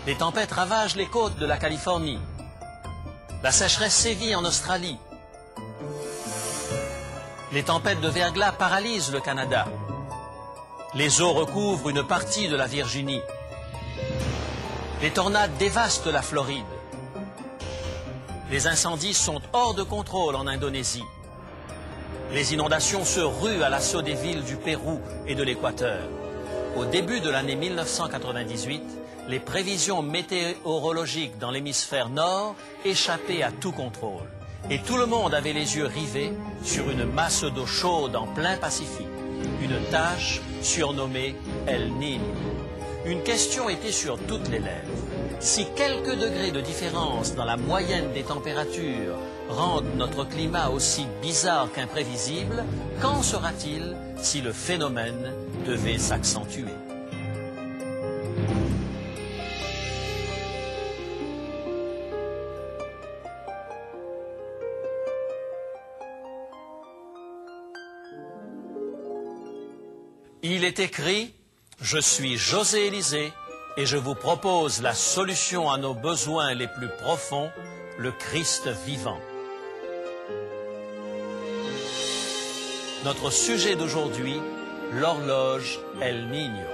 Les tempêtes ravagent les côtes de la Californie. La sécheresse sévit en Australie. Les tempêtes de verglas paralysent le Canada. Les eaux recouvrent une partie de la Virginie. Les tornades dévastent la Floride. Les incendies sont hors de contrôle en Indonésie. Les inondations se ruent à l'assaut des villes du Pérou et de l'Équateur. Au début de l'année 1998, les prévisions météorologiques dans l'hémisphère nord échappaient à tout contrôle. Et tout le monde avait les yeux rivés sur une masse d'eau chaude en plein Pacifique, une tache surnommée El Niño. Une question était sur toutes les lèvres. Si quelques degrés de différence dans la moyenne des températures rendent notre climat aussi bizarre qu'imprévisible, qu'en sera-t-il si le phénomène devait s'accentuer ? Il est écrit « Je suis José Élysée et je vous propose la solution à nos besoins les plus profonds, le Christ vivant. » Notre sujet d'aujourd'hui, l'horloge El Niño.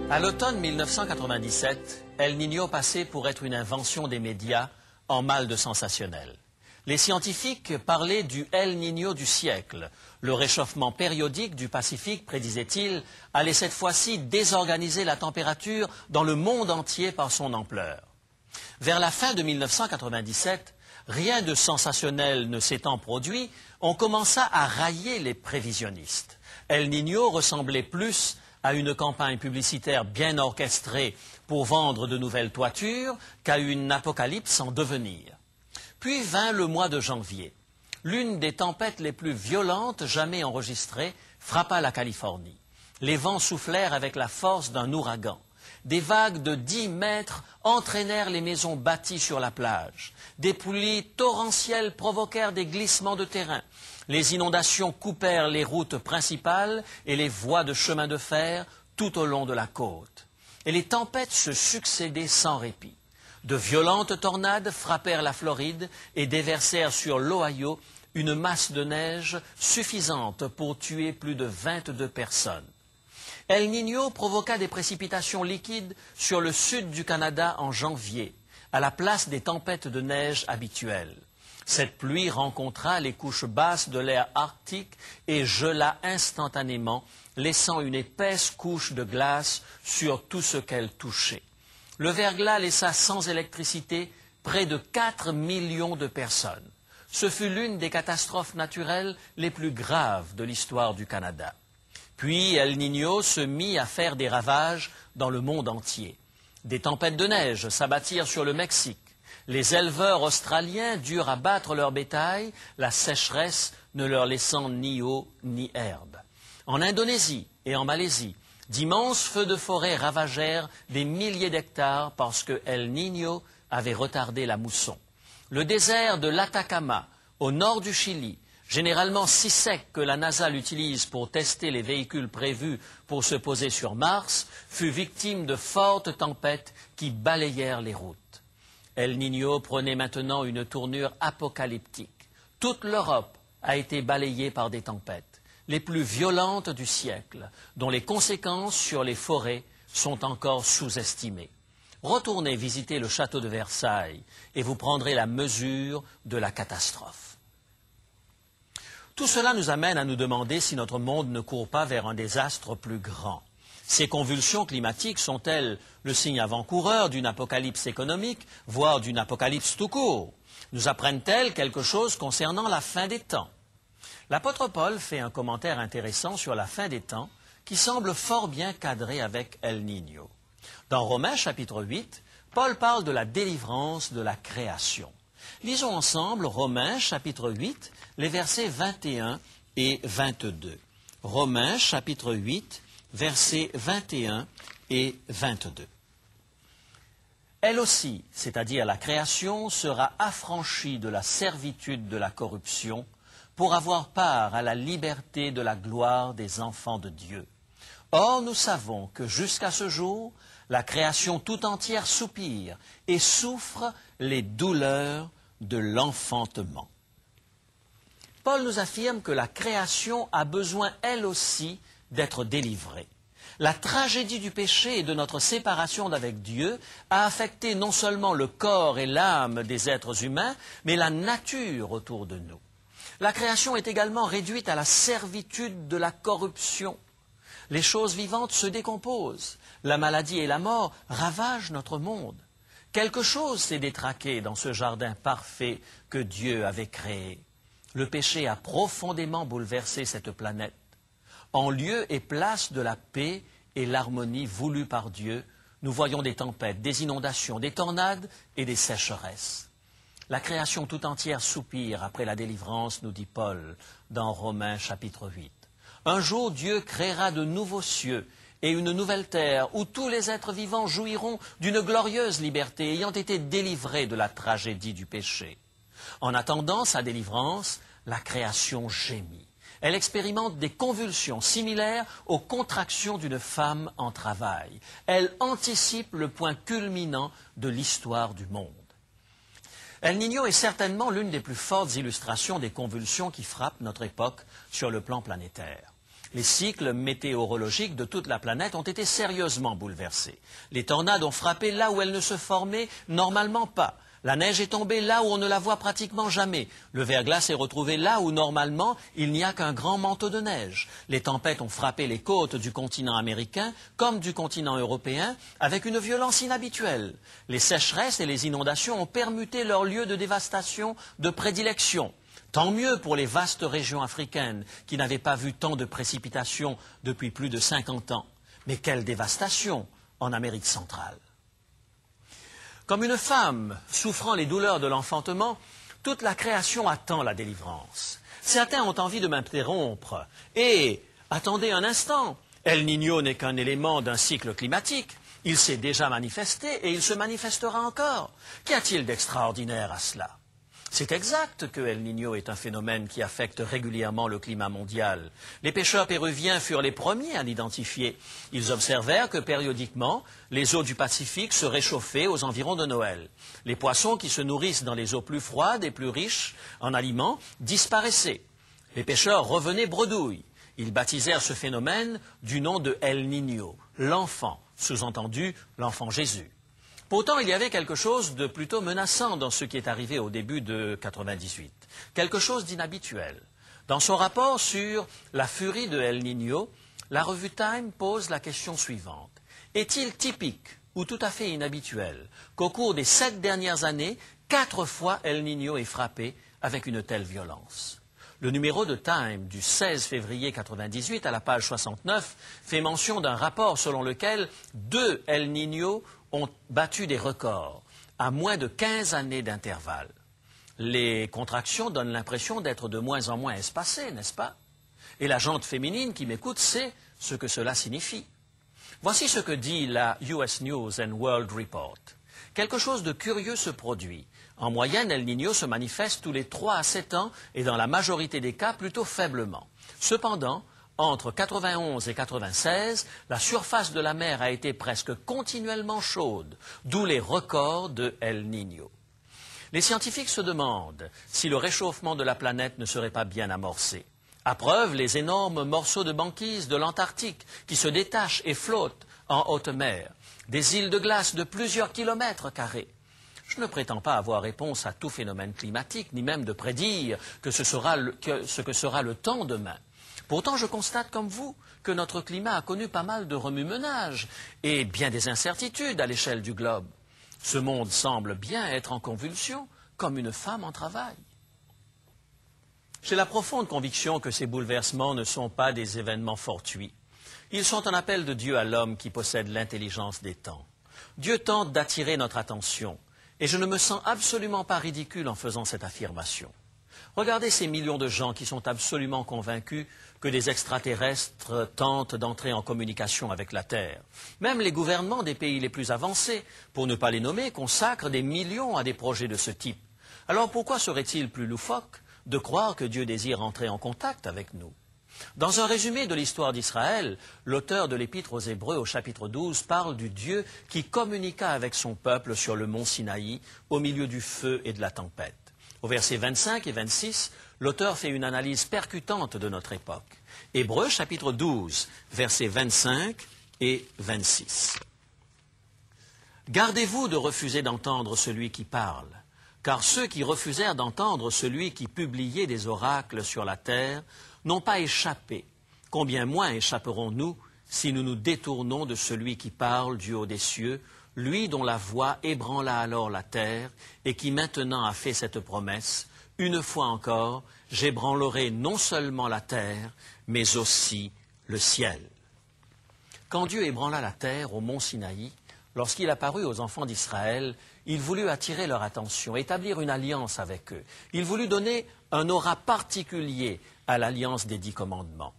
À l'automne 1997, El Niño passait pour être une invention des médias en mal de sensationnel. Les scientifiques parlaient du El Niño du siècle. Le réchauffement périodique du Pacifique, prédisaient-ils, allait cette fois-ci désorganiser la température dans le monde entier par son ampleur. Vers la fin de 1997, rien de sensationnel ne s'étant produit, on commença à railler les prévisionnistes. El Niño ressemblait plus à une campagne publicitaire bien orchestrée pour vendre de nouvelles toitures qu'à une apocalypse en devenir. Puis vint le mois de janvier. L'une des tempêtes les plus violentes jamais enregistrées frappa la Californie. Les vents soufflèrent avec la force d'un ouragan. Des vagues de 10 mètres entraînèrent les maisons bâties sur la plage. Des pluies torrentielles provoquèrent des glissements de terrain. Les inondations coupèrent les routes principales et les voies de chemin de fer tout au long de la côte. Et les tempêtes se succédaient sans répit. De violentes tornades frappèrent la Floride et déversèrent sur l'Ohio une masse de neige suffisante pour tuer plus de 22 personnes. El Niño provoqua des précipitations liquides sur le sud du Canada en janvier, à la place des tempêtes de neige habituelles. Cette pluie rencontra les couches basses de l'air arctique et gela instantanément, laissant une épaisse couche de glace sur tout ce qu'elle touchait. Le verglas laissa sans électricité près de 4 millions de personnes. Ce fut l'une des catastrophes naturelles les plus graves de l'histoire du Canada. Puis El Niño se mit à faire des ravages dans le monde entier. Des tempêtes de neige s'abattirent sur le Mexique. Les éleveurs australiens durent abattre leur bétail, la sécheresse ne leur laissant ni eau ni herbe. En Indonésie et en Malaisie, d'immenses feux de forêt ravagèrent des milliers d'hectares parce que El Niño avait retardé la mousson. Le désert de l'Atacama, au nord du Chili, généralement si sec que la NASA l'utilise pour tester les véhicules prévus pour se poser sur Mars, fut victime de fortes tempêtes qui balayèrent les routes. El Niño prenait maintenant une tournure apocalyptique. Toute l'Europe a été balayée par des tempêtes, les plus violentes du siècle, dont les conséquences sur les forêts sont encore sous-estimées. Retournez visiter le château de Versailles et vous prendrez la mesure de la catastrophe. Tout cela nous amène à nous demander si notre monde ne court pas vers un désastre plus grand. Ces convulsions climatiques sont-elles le signe avant-coureur d'une apocalypse économique, voire d'une apocalypse tout court? Nous apprennent-elles quelque chose concernant la fin des temps? L'apôtre Paul fait un commentaire intéressant sur la fin des temps qui semble fort bien cadré avec El Niño. Dans Romains chapitre 8, Paul parle de la délivrance de la création. Lisons ensemble Romains chapitre 8, les versets 21 et 22. Romains chapitre 8, versets 21 et 22. Elle aussi, c'est-à-dire la création, sera affranchie de la servitude de la corruption pour avoir part à la liberté de la gloire des enfants de Dieu. Or, nous savons que jusqu'à ce jour, la création tout entière soupire et souffre les douleurs de l'enfantement. Paul nous affirme que la création a besoin, elle aussi, d'être délivrée. La tragédie du péché et de notre séparation d'avec Dieu a affecté non seulement le corps et l'âme des êtres humains, mais la nature autour de nous. La création est également réduite à la servitude de la corruption. Les choses vivantes se décomposent. La maladie et la mort ravagent notre monde. Quelque chose s'est détraqué dans ce jardin parfait que Dieu avait créé. Le péché a profondément bouleversé cette planète. En lieu et place de la paix et l'harmonie voulue par Dieu, nous voyons des tempêtes, des inondations, des tornades et des sécheresses. La création tout entière soupire après la délivrance, nous dit Paul dans Romains chapitre 8. Un jour, Dieu créera de nouveaux cieux et une nouvelle terre où tous les êtres vivants jouiront d'une glorieuse liberté ayant été délivrés de la tragédie du péché. En attendant sa délivrance, la création gémit. Elle expérimente des convulsions similaires aux contractions d'une femme en travail. Elle anticipe le point culminant de l'histoire du monde. El Niño est certainement l'une des plus fortes illustrations des convulsions qui frappent notre époque sur le plan planétaire. Les cycles météorologiques de toute la planète ont été sérieusement bouleversés. Les tornades ont frappé là où elles ne se formaient normalement pas. La neige est tombée là où on ne la voit pratiquement jamais. Le verglas est retrouvé là où, normalement, il n'y a qu'un grand manteau de neige. Les tempêtes ont frappé les côtes du continent américain comme du continent européen avec une violence inhabituelle. Les sécheresses et les inondations ont permuté leur lieu de dévastation de prédilection. Tant mieux pour les vastes régions africaines qui n'avaient pas vu tant de précipitations depuis plus de 50 ans. Mais quelle dévastation en Amérique centrale! Comme une femme souffrant les douleurs de l'enfantement, toute la création attend la délivrance. Certains ont envie de m'interrompre. Et, attendez un instant, El Niño n'est qu'un élément d'un cycle climatique. Il s'est déjà manifesté et il se manifestera encore. Qu'y a-t-il d'extraordinaire à cela ? C'est exact que El Niño est un phénomène qui affecte régulièrement le climat mondial. Les pêcheurs péruviens furent les premiers à l'identifier. Ils observèrent que périodiquement, les eaux du Pacifique se réchauffaient aux environs de Noël. Les poissons qui se nourrissent dans les eaux plus froides et plus riches en aliments disparaissaient. Les pêcheurs revenaient bredouilles. Ils baptisèrent ce phénomène du nom de El Niño, l'enfant, sous-entendu l'enfant Jésus. Pourtant, il y avait quelque chose de plutôt menaçant dans ce qui est arrivé au début de 1998. Quelque chose d'inhabituel. Dans son rapport sur la furie de El Niño, la revue Time pose la question suivante. Est-il typique ou tout à fait inhabituel qu'au cours des 7 dernières années, 4 fois El Niño est frappé avec une telle violence? Le numéro de Time du 16 février 1998, à la page 69, fait mention d'un rapport selon lequel 2 El Niño ont battu des records à moins de 15 années d'intervalle. Les contractions donnent l'impression d'être de moins en moins espacées, n'est-ce pas? Et la gente féminine qui m'écoute sait ce que cela signifie. Voici ce que dit la US News and World Report. Quelque chose de curieux se produit. En moyenne, El Niño se manifeste tous les 3 à 7 ans et dans la majorité des cas plutôt faiblement. Cependant, entre 91 et 96, la surface de la mer a été presque continuellement chaude, d'où les records de El Niño. Les scientifiques se demandent si le réchauffement de la planète ne serait pas bien amorcé. À preuve, les énormes morceaux de banquise de l'Antarctique qui se détachent et flottent en haute mer, des îles de glace de plusieurs kilomètres carrés. Je ne prétends pas avoir réponse à tout phénomène climatique, ni même de prédire ce que sera le temps demain. Pourtant, je constate comme vous que notre climat a connu pas mal de remue-menage et bien des incertitudes à l'échelle du globe. Ce monde semble bien être en convulsion, comme une femme en travail. J'ai la profonde conviction que ces bouleversements ne sont pas des événements fortuits. Ils sont un appel de Dieu à l'homme qui possède l'intelligence des temps. Dieu tente d'attirer notre attention, et je ne me sens absolument pas ridicule en faisant cette affirmation. Regardez ces millions de gens qui sont absolument convaincus que des extraterrestres tentent d'entrer en communication avec la Terre. Même les gouvernements des pays les plus avancés, pour ne pas les nommer, consacrent des millions à des projets de ce type. Alors pourquoi serait-il plus loufoque de croire que Dieu désire entrer en contact avec nous? Dans un résumé de l'histoire d'Israël, l'auteur de l'Épître aux Hébreux au chapitre 12 parle du Dieu qui communiqua avec son peuple sur le mont Sinaï au milieu du feu et de la tempête. Au versets 25 et 26, l'auteur fait une analyse percutante de notre époque. Hébreux chapitre 12, versets 25 et 26. Gardez-vous de refuser d'entendre celui qui parle, car ceux qui refusèrent d'entendre celui qui publiait des oracles sur la terre n'ont pas échappé. Combien moins échapperons-nous si nous nous détournons de celui qui parle du haut des cieux, lui dont la voix ébranla alors la terre et qui maintenant a fait cette promesse, une fois encore, j'ébranlerai non seulement la terre, mais aussi le ciel. Quand Dieu ébranla la terre au mont Sinaï, lorsqu'il apparut aux enfants d'Israël, il voulut attirer leur attention, établir une alliance avec eux. Il voulut donner un aura particulier à l'alliance des 10 commandements.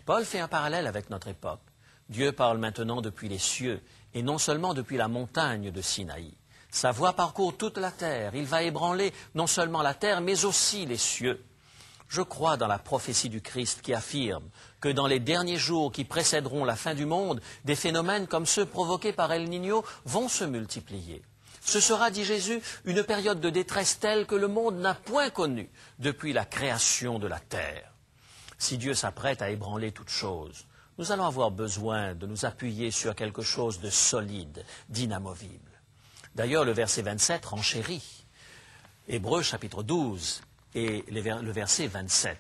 Paul fait un parallèle avec notre époque. Dieu parle maintenant depuis les cieux, et non seulement depuis la montagne de Sinaï. Sa voix parcourt toute la terre. Il va ébranler non seulement la terre, mais aussi les cieux. Je crois dans la prophétie du Christ qui affirme que dans les derniers jours qui précéderont la fin du monde, des phénomènes comme ceux provoqués par El Niño vont se multiplier. Ce sera, dit Jésus, une période de détresse telle que le monde n'a point connue depuis la création de la terre. Si Dieu s'apprête à ébranler toute chose, nous allons avoir besoin de nous appuyer sur quelque chose de solide, d'inamovible. D'ailleurs, le verset 27 renchérit. Hébreux chapitre 12 et le verset 27.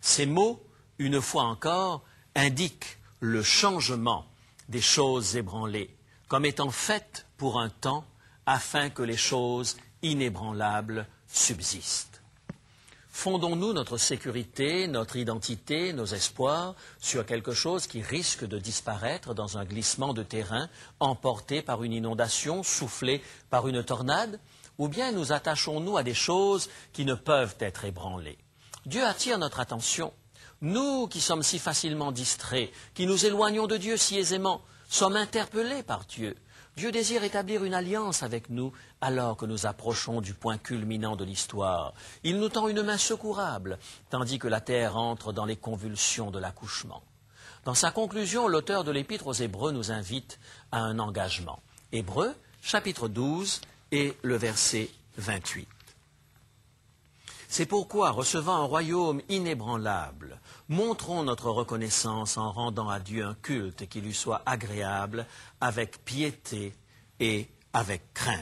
Ces mots, une fois encore, indiquent le changement des choses ébranlées, comme étant faites pour un temps, afin que les choses inébranlables subsistent. Fondons-nous notre sécurité, notre identité, nos espoirs sur quelque chose qui risque de disparaître dans un glissement de terrain, emporté par une inondation, soufflé par une tornade, ou bien nous attachons-nous à des choses qui ne peuvent être ébranlées? Dieu attire notre attention. Nous qui sommes si facilement distraits, qui nous éloignons de Dieu si aisément, sommes interpellés par Dieu. Dieu désire établir une alliance avec nous alors que nous approchons du point culminant de l'histoire. Il nous tend une main secourable, tandis que la terre entre dans les convulsions de l'accouchement. Dans sa conclusion, l'auteur de l'Épître aux Hébreux nous invite à un engagement. Hébreux, chapitre 12 et le verset 28. C'est pourquoi, recevant un royaume inébranlable, montrons notre reconnaissance en rendant à Dieu un culte qui lui soit agréable, avec piété et avec crainte.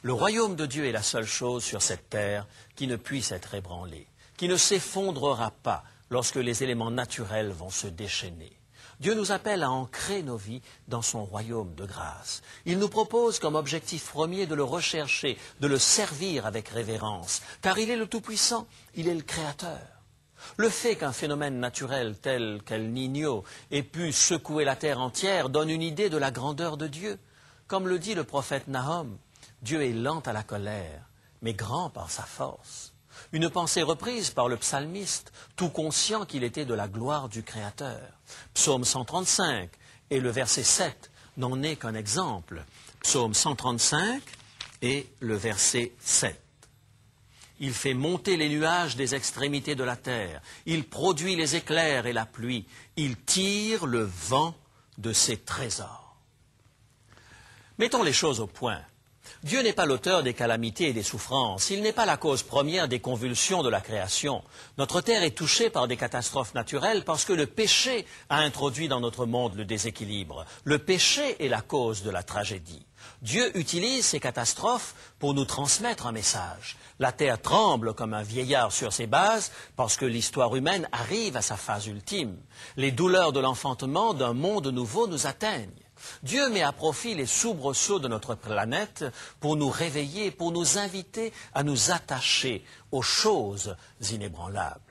Le royaume de Dieu est la seule chose sur cette terre qui ne puisse être ébranlée, qui ne s'effondrera pas lorsque les éléments naturels vont se déchaîner. Dieu nous appelle à ancrer nos vies dans son royaume de grâce. Il nous propose comme objectif premier de le rechercher, de le servir avec révérence, car il est le Tout-Puissant, il est le Créateur. Le fait qu'un phénomène naturel tel qu'El Niño ait pu secouer la terre entière donne une idée de la grandeur de Dieu. Comme le dit le prophète Nahum, Dieu est lent à la colère, mais grand par sa force. Une pensée reprise par le psalmiste, tout conscient qu'il était de la gloire du Créateur. Psaume 135 et le verset 7 n'en est qu'un exemple. Psaume 135 et le verset 7. Il fait monter les nuages des extrémités de la terre. Il produit les éclairs et la pluie. Il tire le vent de ses trésors. Mettons les choses au point. Dieu n'est pas l'auteur des calamités et des souffrances. Il n'est pas la cause première des convulsions de la création. Notre terre est touchée par des catastrophes naturelles parce que le péché a introduit dans notre monde le déséquilibre. Le péché est la cause de la tragédie. Dieu utilise ces catastrophes pour nous transmettre un message. La terre tremble comme un vieillard sur ses bases parce que l'histoire humaine arrive à sa phase ultime. Les douleurs de l'enfantement d'un monde nouveau nous atteignent. Dieu met à profit les soubresauts de notre planète pour nous réveiller, pour nous inviter à nous attacher aux choses inébranlables.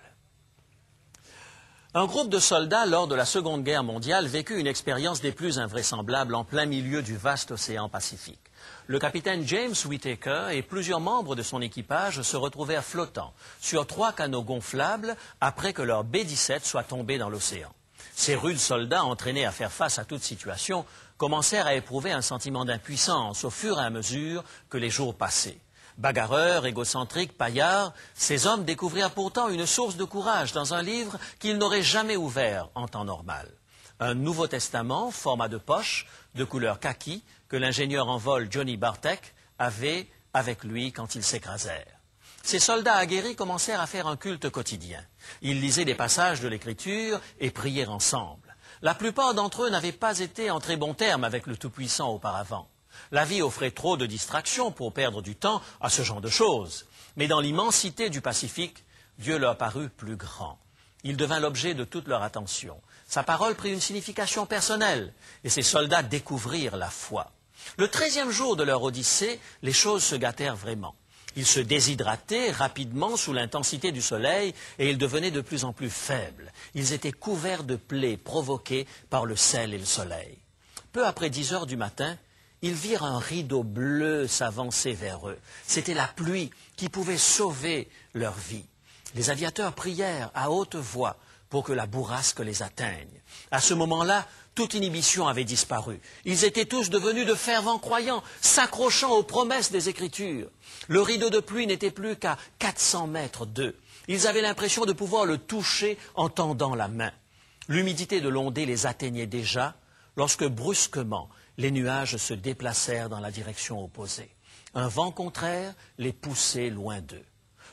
Un groupe de soldats, lors de la Seconde Guerre mondiale, vécut une expérience des plus invraisemblables en plein milieu du vaste océan Pacifique. Le capitaine James Whittaker et plusieurs membres de son équipage se retrouvèrent flottants sur 3 canots gonflables après que leur B-17 soit tombé dans l'océan. Ces rudes soldats, entraînés à faire face à toute situation, commencèrent à éprouver un sentiment d'impuissance au fur et à mesure que les jours passaient. Bagarreurs, égocentriques, paillards, ces hommes découvrirent pourtant une source de courage dans un livre qu'ils n'auraient jamais ouvert en temps normal. Un Nouveau Testament, format de poche, de couleur kaki, que l'ingénieur en vol Johnny Bartek avait avec lui quand ils s'écrasèrent. Ces soldats aguerris commencèrent à faire un culte quotidien. Ils lisaient des passages de l'Écriture et prièrent ensemble. La plupart d'entre eux n'avaient pas été en très bons termes avec le Tout-Puissant auparavant. La vie offrait trop de distractions pour perdre du temps à ce genre de choses. Mais dans l'immensité du Pacifique, Dieu leur parut plus grand. Il devint l'objet de toute leur attention. Sa parole prit une signification personnelle et ces soldats découvrirent la foi. Le 13e jour de leur odyssée, les choses se gâtèrent vraiment. Ils se déshydrataient rapidement sous l'intensité du soleil et ils devenaient de plus en plus faibles. Ils étaient couverts de plaies provoquées par le sel et le soleil. Peu après 10 heures du matin, ils virent un rideau bleu s'avancer vers eux. C'était la pluie qui pouvait sauver leur vie. Les aviateurs prièrent à haute voix pour que la bourrasque les atteigne. À ce moment-là, toute inhibition avait disparu. Ils étaient tous devenus de fervents croyants, s'accrochant aux promesses des Écritures. Le rideau de pluie n'était plus qu'à 400 mètres d'eux. Ils avaient l'impression de pouvoir le toucher en tendant la main. L'humidité de l'ondée les atteignait déjà, lorsque brusquement, les nuages se déplacèrent dans la direction opposée. Un vent contraire les poussait loin d'eux.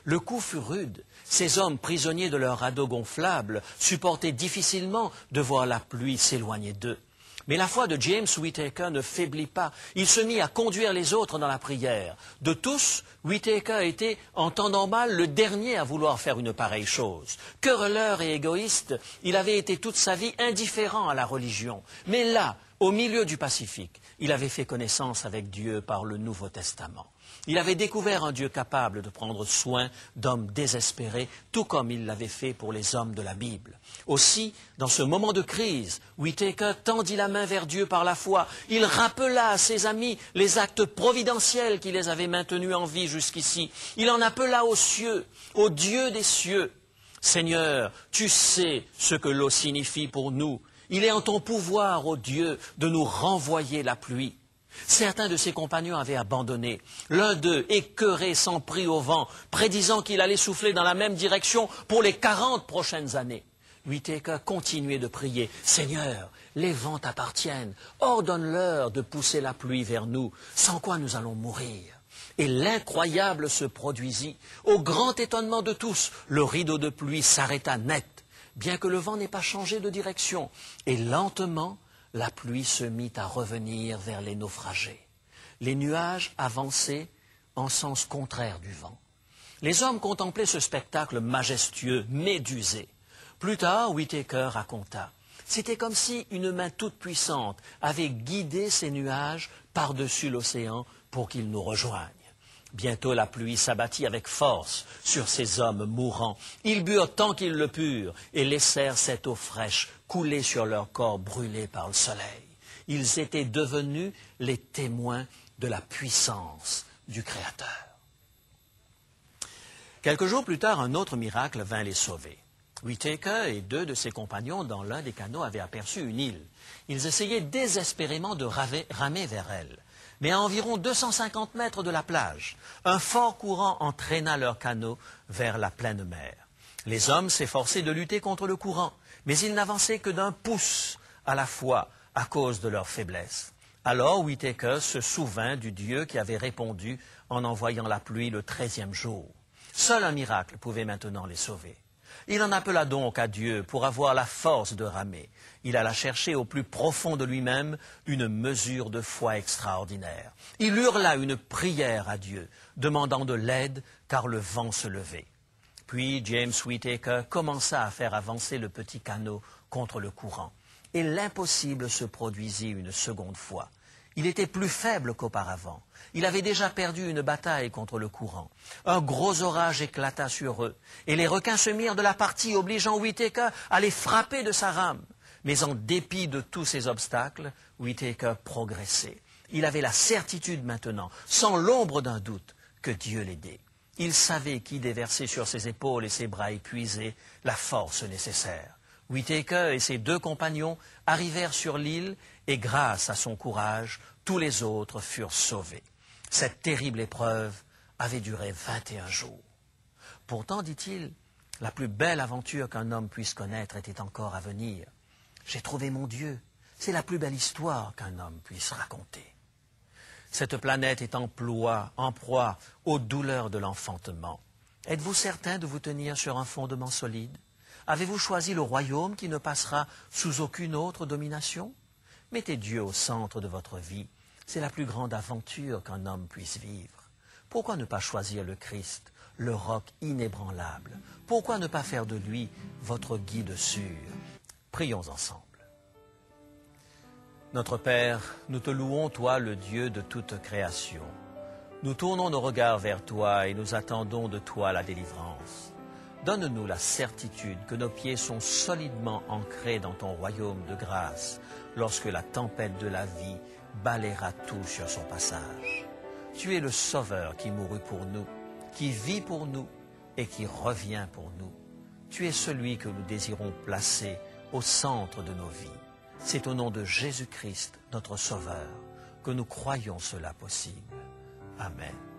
Le coup fut rude. Ces hommes prisonniers de leur radeau gonflable supportaient difficilement de voir la pluie s'éloigner d'eux. Mais la foi de James Whittaker ne faiblit pas. Il se mit à conduire les autres dans la prière. De tous, Whittaker était, en temps normal, le dernier à vouloir faire une pareille chose. Querelleur et égoïste, il avait été toute sa vie indifférent à la religion. Mais là, au milieu du Pacifique, il avait fait connaissance avec Dieu par le Nouveau Testament. Il avait découvert un Dieu capable de prendre soin d'hommes désespérés, tout comme il l'avait fait pour les hommes de la Bible. Aussi, dans ce moment de crise, Whittaker tendit la main vers Dieu par la foi. Il rappela à ses amis les actes providentiels qui les avaient maintenus en vie jusqu'ici. Il en appela aux cieux, au Dieu des cieux. Seigneur, tu sais ce que l'eau signifie pour nous. Il est en ton pouvoir, ô Dieu, de nous renvoyer la pluie. Certains de ses compagnons avaient abandonné. L'un d'eux, écœuré, s'en prit au vent, prédisant qu'il allait souffler dans la même direction pour les 40 prochaines années. Whittaker continuait de prier. « Seigneur, les vents t'appartiennent. Ordonne-leur de pousser la pluie vers nous, sans quoi nous allons mourir. » Et l'incroyable se produisit. Au grand étonnement de tous, le rideau de pluie s'arrêta net, bien que le vent n'ait pas changé de direction. Et lentement, la pluie se mit à revenir vers les naufragés. Les nuages avançaient en sens contraire du vent. Les hommes contemplaient ce spectacle majestueux, médusé. Plus tard, Whittaker raconta. C'était comme si une main toute puissante avait guidé ces nuages par-dessus l'océan pour qu'ils nous rejoignent. Bientôt la pluie s'abattit avec force sur ces hommes mourants. Ils burent tant qu'ils le purent et laissèrent cette eau fraîche couler sur leur corps brûlés par le soleil. Ils étaient devenus les témoins de la puissance du Créateur. Quelques jours plus tard, un autre miracle vint les sauver. Whittaker et 2 de ses compagnons dans l'un des canots avaient aperçu une île. Ils essayaient désespérément de ramer vers elle. Mais à environ 250 mètres de la plage, un fort courant entraîna leur canot vers la pleine mer. Les hommes s'efforçaient de lutter contre le courant, mais ils n'avançaient que d'un pouce à la fois à cause de leur faiblesse. Alors Whittaker se souvint du Dieu qui avait répondu en envoyant la pluie le 13e jour. Seul un miracle pouvait maintenant les sauver. Il en appela donc à Dieu pour avoir la force de ramer. Il alla chercher au plus profond de lui-même une mesure de foi extraordinaire. Il hurla une prière à Dieu, demandant de l'aide car le vent se levait. Puis James Whittaker commença à faire avancer le petit canot contre le courant. Et l'impossible se produisit une seconde fois. Il était plus faible qu'auparavant. Il avait déjà perdu une bataille contre le courant. Un gros orage éclata sur eux, et les requins se mirent de la partie, obligeant Whittaker à les frapper de sa rame. Mais en dépit de tous ces obstacles, Whittaker progressait. Il avait la certitude maintenant, sans l'ombre d'un doute, que Dieu l'aidait. Il savait qui déversait sur ses épaules et ses bras épuisés la force nécessaire. Whittaker et ses 2 compagnons arrivèrent sur l'île et grâce à son courage, tous les autres furent sauvés. Cette terrible épreuve avait duré 21 jours. Pourtant, dit-il, la plus belle aventure qu'un homme puisse connaître était encore à venir. J'ai trouvé mon Dieu. C'est la plus belle histoire qu'un homme puisse raconter. Cette planète est en proie aux douleurs de l'enfantement. Êtes-vous certain de vous tenir sur un fondement solide? Avez-vous choisi le royaume qui ne passera sous aucune autre domination? Mettez Dieu au centre de votre vie. C'est la plus grande aventure qu'un homme puisse vivre. Pourquoi ne pas choisir le Christ, le roc inébranlable? Pourquoi ne pas faire de lui votre guide sûr? Prions ensemble. Notre Père, nous te louons, toi, le Dieu de toute création. Nous tournons nos regards vers toi et nous attendons de toi la délivrance. Donne-nous la certitude que nos pieds sont solidement ancrés dans ton royaume de grâce lorsque la tempête de la vie balayera tout sur son passage. Tu es le Sauveur qui mourut pour nous, qui vit pour nous et qui revient pour nous. Tu es celui que nous désirons placer au centre de nos vies. C'est au nom de Jésus-Christ, notre Sauveur, que nous croyons cela possible. Amen.